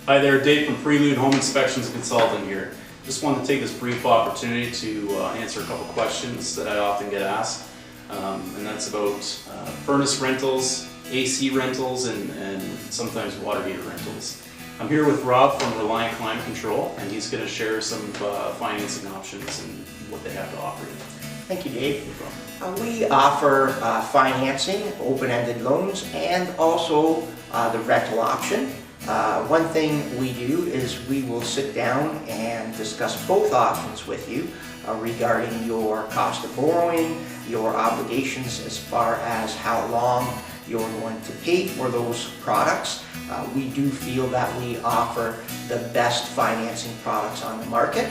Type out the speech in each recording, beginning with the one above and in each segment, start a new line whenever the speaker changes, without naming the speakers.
Hi there, Dave from Prelude Home Inspections and Consulting here. Just wanted to take this brief opportunity to answer a couple questions that I often get asked, and that's about furnace rentals, AC rentals, and sometimes water heater rentals. I'm here with Rob from Reliant Climate Control, and he's going to share some financing options and what they have to offer you.
Thank you, Dave. We offer financing, open-ended loans, and also the rental option. One thing we do is we will sit down and discuss both options with you regarding your cost of borrowing, your obligations as far as how long you're going to pay for those products. We do feel that we offer the best financing products on the market.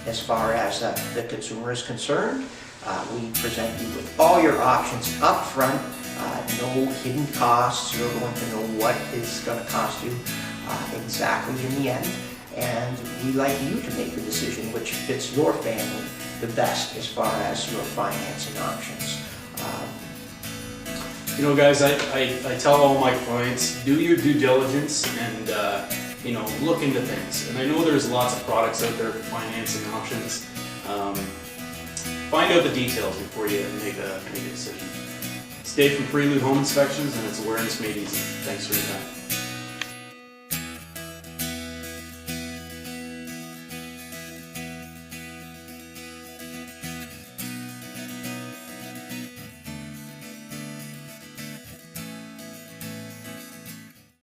As far as the consumer is concerned, we present you with all your options up front. No hidden costs. You're going to know what is going to cost you exactly in the end. And we like you to make the decision which fits your family the best as far as your financing options.
You know, guys, I tell all my clients, do your due diligence and look into things. And I know there's lots of products out there for financing options. Find out the details before you make a decision. It's Dave from Prelude Home Inspections, and it's awareness made easy. Thanks for your time.